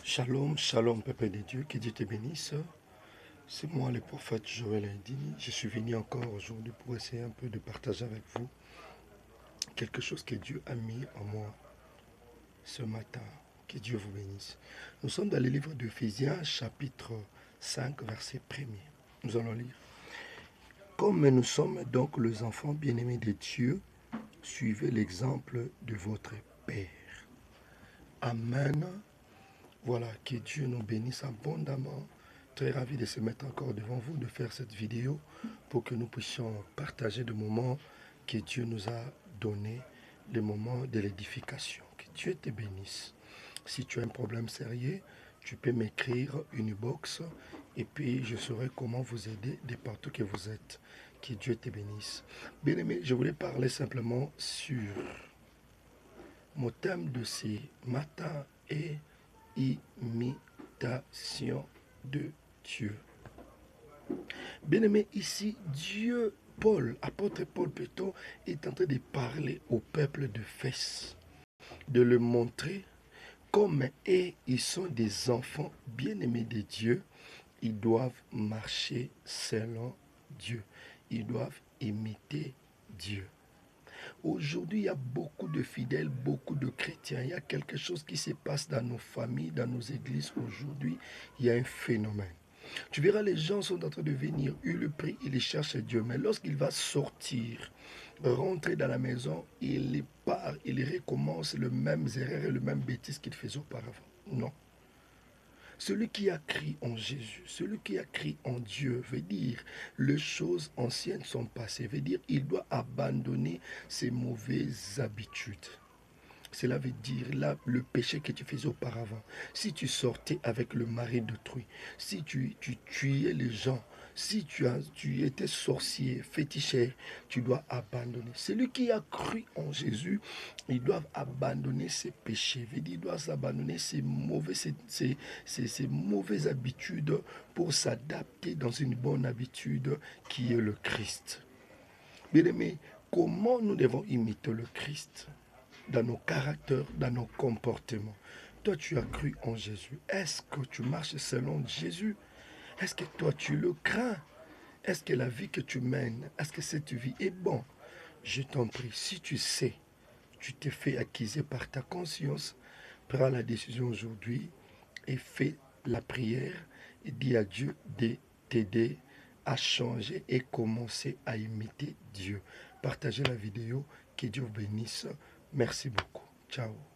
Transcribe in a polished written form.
Shalom, shalom, peuple de Dieu, que Dieu te bénisse. C'est moi, le prophète Joël Indini. Je suis venu encore aujourd'hui pour essayer un peu de partager avec vous quelque chose que Dieu a mis en moi ce matin. Que Dieu vous bénisse. Nous sommes dans le livre d'Éphésiens, chapitre 5, verset 1er. Nous allons lire. Comme nous sommes donc les enfants bien-aimés de Dieu, suivez l'exemple de votre Père. Amen. Voilà, que Dieu nous bénisse abondamment. Très ravi de se mettre encore devant vous, de faire cette vidéo pour que nous puissions partager des moments que Dieu nous a donnés, les moments de l'édification. Que Dieu te bénisse. Si tu as un problème sérieux, tu peux m'écrire une box et puis je saurai comment vous aider de partout que vous êtes. Que Dieu te bénisse. Bien aimé, je voulais parler simplement sur mon thème de ce matin est imitation de Dieu. Bien-aimé, ici, Dieu, Paul, apôtre Paul plutôt, est en train de parler au peuple de Fès, de le montrer comme ils sont des enfants bien-aimés de Dieu, ils doivent marcher selon Dieu. Ils doivent imiter Dieu. Aujourd'hui, il y a beaucoup de fidèles, beaucoup de chrétiens. Il y a quelque chose qui se passe dans nos familles, dans nos églises aujourd'hui. Il y a un phénomène. Tu verras, les gens sont en train de venir, ils le prient, ils cherchent Dieu. Mais lorsqu'il va sortir, rentrer dans la maison, il part, il recommence les mêmes erreurs et les mêmes bêtises qu'il faisait auparavant. Non. Celui qui a cru en Jésus, celui qui a cru en Dieu, veut dire les choses anciennes sont passées, veut dire il doit abandonner ses mauvaises habitudes. Cela veut dire là le péché que tu faisais auparavant. Si tu sortais avec le mari d'autrui, si tu tuais les gens, si tu étais sorcier, féticheur, tu dois abandonner. Celui qui a cru en Jésus, il doit abandonner ses péchés. Il doit abandonner ses mauvaises habitudes pour s'adapter dans une bonne habitude qui est le Christ. Bien aimé, comment nous devons imiter le Christ? Dans nos caractères, dans nos comportements. Toi, tu as cru en Jésus. Est-ce que tu marches selon Jésus? Est-ce que toi, tu le crains? Est-ce que la vie que tu mènes, est-ce que cette vie est bonne? Je t'en prie, si tu sais, tu t'es fait acquiser par ta conscience, prends la décision aujourd'hui et fais la prière et dis à Dieu de t'aider à changer et commencer à imiter Dieu. Partagez la vidéo, que Dieu vous bénisse. Merci beaucoup. Ciao.